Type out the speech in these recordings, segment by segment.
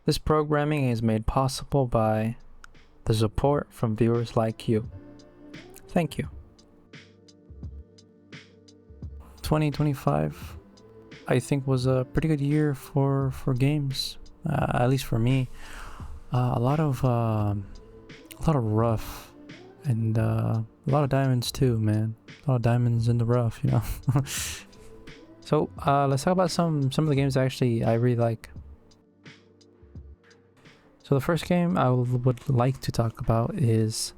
This programming is made possible by the support from viewers like you. Thank you. 2025, I think, was a pretty good year for games, at least for me. A lot of rough and a lot of diamonds too, man. A lot of diamonds in the rough, you know. So let's talk about some of the games I really like. So the first game I would like to talk about is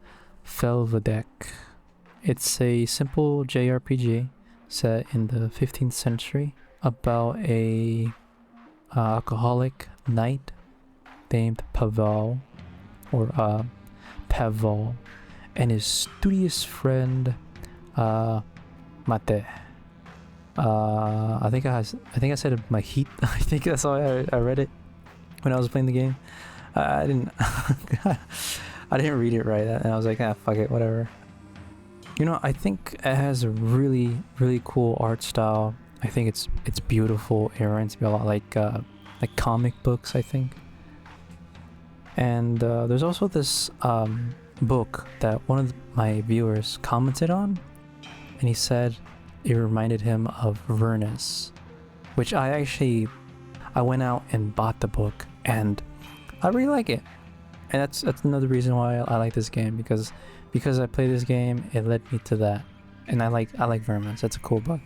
Velvedek. It's a simple JRPG set in the 15th century about a alcoholic knight named Pavel, or Pavel, and his studious friend Mate. I think I said it Mahit. I think that's how I read it when I was playing the game. I didn't I didn't read it right, and I was like, fuck it, whatever. You know, I think it has a really cool art style. I think it's beautiful. It reminds me a lot like comic books, I think. And there's also this book that one of my viewers commented on, and he said it reminded him of Vernus, which I went out and bought the book, and I really like it. And that's another reason why I like this game, because I played this game, it led me to that. And I like Vernus. That's a cool book.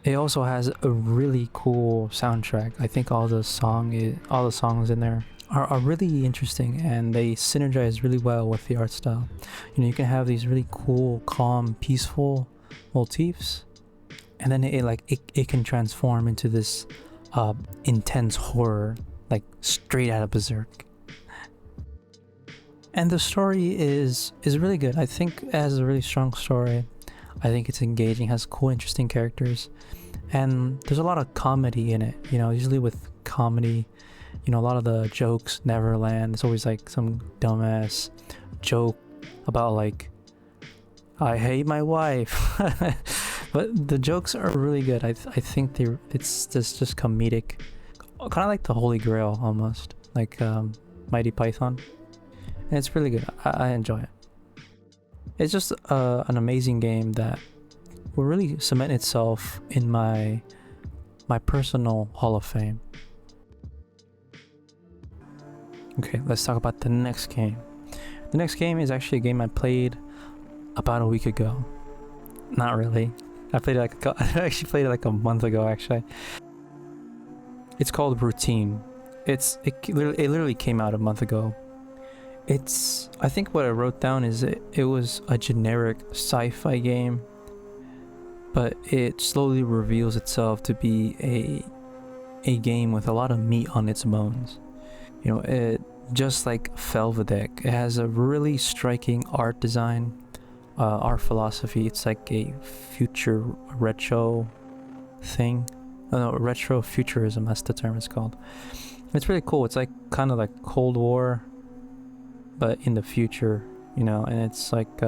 It also has a really cool soundtrack. I think all the songs in there are really interesting, and they synergize really well with the art style. You know, you can have these really cool, calm, peaceful motifs, and then it can transform into this intense horror, like straight out of Berserk. And the story is really good. I think it has a really strong story. I think it's engaging, has cool, interesting characters, and there's a lot of comedy in it. You know, usually with comedy, you know, a lot of the jokes never land. It's always like some dumbass joke about like, I hate my wife. But the jokes are really good. I think it's just comedic, kind of like the Holy Grail almost, like Mighty Python. And it's really good. I enjoy it. It's just an amazing game that will really cement itself in my personal Hall of Fame. Okay, let's talk about the next game. The next game is actually a game I played about a week ago. Not really. I actually played it like a month ago, actually. It's called Routine. It literally came out a month ago. I think what I wrote down is it was a generic sci-fi game, but it slowly reveals itself to be a game with a lot of meat on its bones. You know, it just like Velvedek, it has a really striking art design, art philosophy. It's like a future retro thing. No, retro futurism, that's the term it's called. It's really cool. It's like kind of like Cold War, but in the future, you know. And it's like I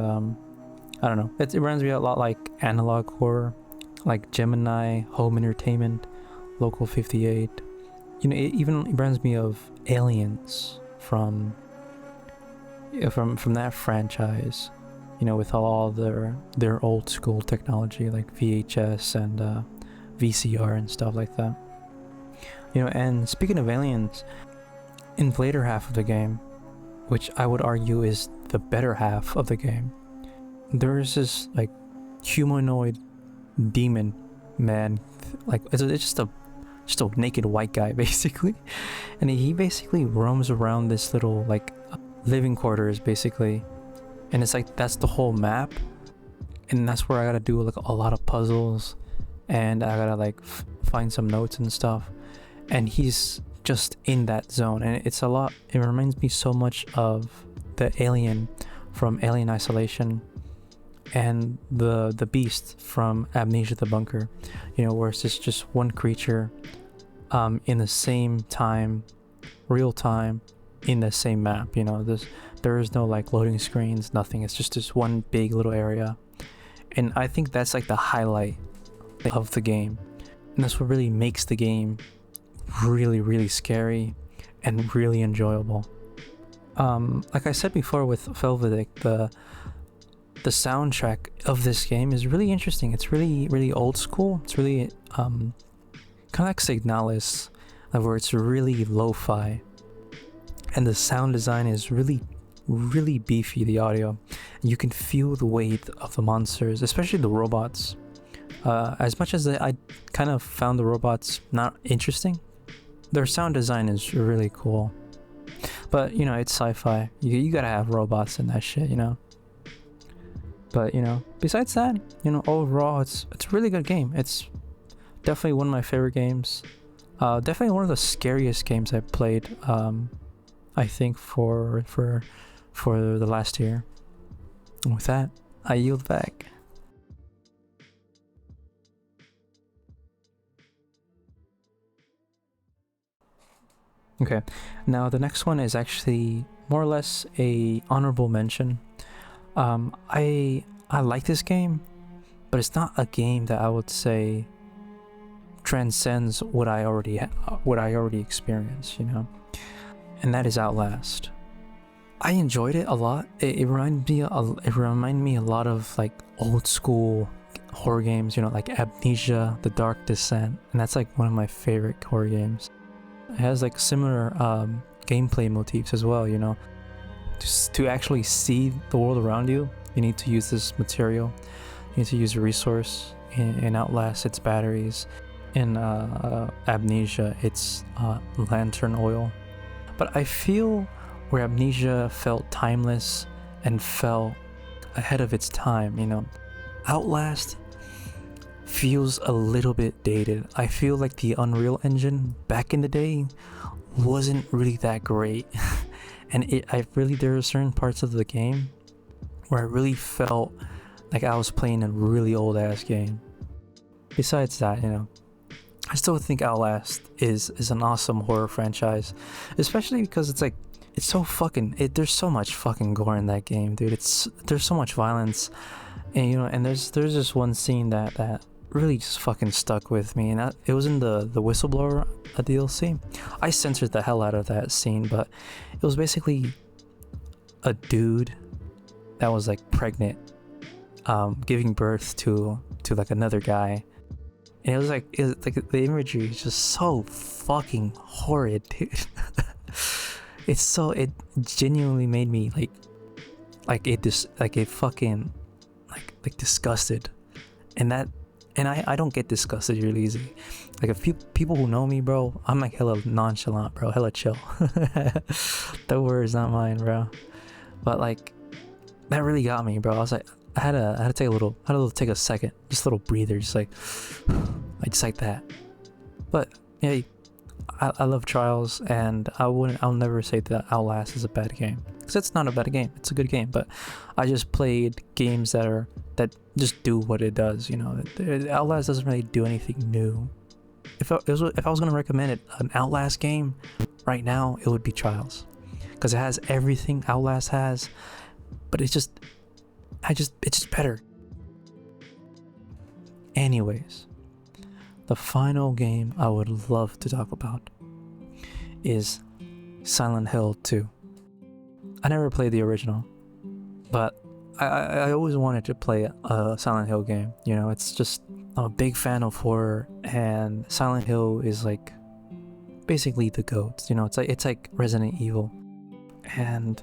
don't know, it reminds me a lot like analog horror, like Gemini, Home Entertainment, Local 58. You know, it even reminds me of Aliens from that franchise, you know, with all their old school technology like VHS and VCR and stuff like that. You know, and speaking of Aliens, in the later half of the game, which I would argue is the better half of the game, there's this like humanoid demon man, like it's just a naked white guy basically, and he basically roams around this little like living quarters basically, and it's like that's the whole map, and that's where I gotta do like a lot of puzzles, and I gotta like find some notes and stuff, and he's just in that zone. And it reminds me so much of the alien from Alien Isolation and the beast from Amnesia the Bunker, you know, where it's just one creature in the same time, real time, in the same map. You know, there is no like loading screens, nothing. It's just this one big little area, and I think that's like the highlight of the game, and that's what really makes the game really, really scary and really enjoyable. Like I said before with Velvetic, the soundtrack of this game is really interesting. It's really, really old school. It's really kind of like Signalis, where it's really lo-fi, and the sound design is really, really beefy. The audio, and you can feel the weight of the monsters, especially the robots. As much as I kind of found the robots not interesting, their sound design is really cool. But you know, it's sci-fi. You gotta have robots in that shit, you know. But you know, besides that, you know, overall, it's a really good game. It's definitely one of my favorite games. Definitely one of the scariest games I've played. I think for the last year. And with that, I yield back. Okay, now the next one is actually more or less a honorable mention. I like this game, but it's not a game that I would say transcends what I already experienced, you know, and that is Outlast. I enjoyed it a lot. It reminded me a lot of like old school horror games, you know, like Amnesia, The Dark Descent, and that's like one of my favorite horror games. It has like similar gameplay motifs as well, you know. To actually see the world around you, you need to use this material. You need to use a resource. In Outlast, it's batteries. In Amnesia, it's lantern oil. But I feel where Amnesia felt timeless and felt ahead of its time, you know, Outlast feels a little bit dated. I feel like the Unreal Engine back in the day wasn't really that great. And there are certain parts of the game where I really felt like I was playing a really old ass game. Besides that, you know, I still think Outlast is an awesome horror franchise, especially because it's so fucking, there's so much fucking gore in that game, dude. There's so much violence, and you know, and there's just one scene that really just fucking stuck with me, and it was in the Whistleblower DLC. I censored the hell out of that scene, but it was basically a dude that was like pregnant, giving birth to like another guy, and it was like the imagery is just so fucking horrid, dude. It genuinely made me like disgusted, and I don't get disgusted really easy. Like, a few people who know me, bro, I'm like hella nonchalant, bro, hella chill. That word is not mine, bro. But like, that really got me, bro. I was like, I had to take a second, just a little breather, just like like that. But yeah, I love Trials, and I'll never say that Outlast is a bad game, because it's not a bad game. It's a good game, but I just played games that just do what it does, you know. Outlast doesn't really do anything new. If I was gonna recommend an Outlast game right now, it would be Trials, because it has everything Outlast has, but it's just better. Anyways, the final game I would love to talk about is Silent Hill 2. I never played the original, but I always wanted to play a Silent Hill game. You know, I'm a big fan of horror, and Silent Hill is like basically the GOAT. You know, it's like Resident Evil, and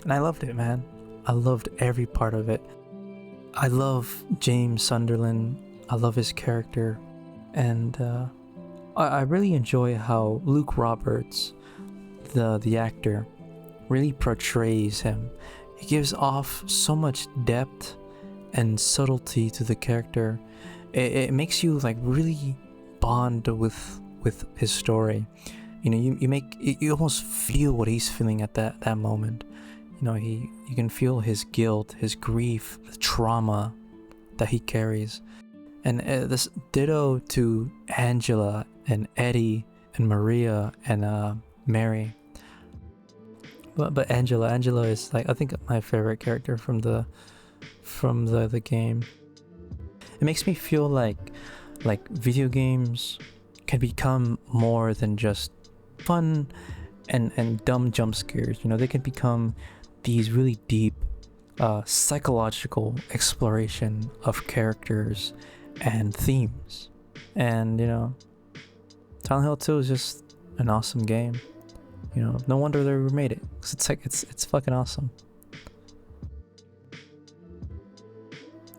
I loved it, man. I loved every part of it. I love James Sunderland. I love his character, and I really enjoy how Luke Roberts, the actor, really portrays him. He gives off so much depth and subtlety to the character. It makes you like really bond with his story. You know, you almost feel what he's feeling at that moment. You know, you can feel his guilt, his grief, the trauma that he carries. And this ditto to Angela and Eddie and Maria and Mary. But Angela is like, I think, my favorite character from the game. It makes me feel like video games can become more than just fun and dumb jump scares. You know, they can become these really deep psychological exploration of characters and themes. And you know, Silent Hill 2 is just an awesome game. You know, no wonder they remade it, 'cause it's fucking awesome.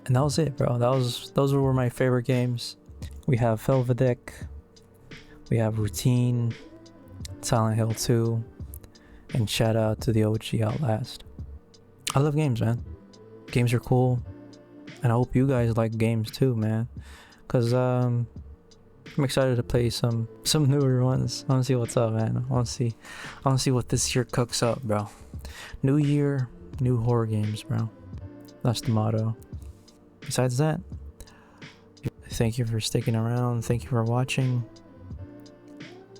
And that was it, bro. Those were my favorite games. We have Velvedek, we have Routine, Silent Hill 2, and shout out to the OG Outlast. I love games, man. Games are cool, and I hope you guys like games too, man. Cause I'm excited to play some newer ones. I wanna see what's up, man. I wanna see what this year cooks up, bro. New year, new horror games, bro. That's the motto. Besides that, thank you for sticking around. Thank you for watching,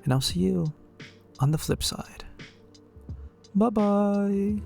and I'll see you on the flip side. Bye bye.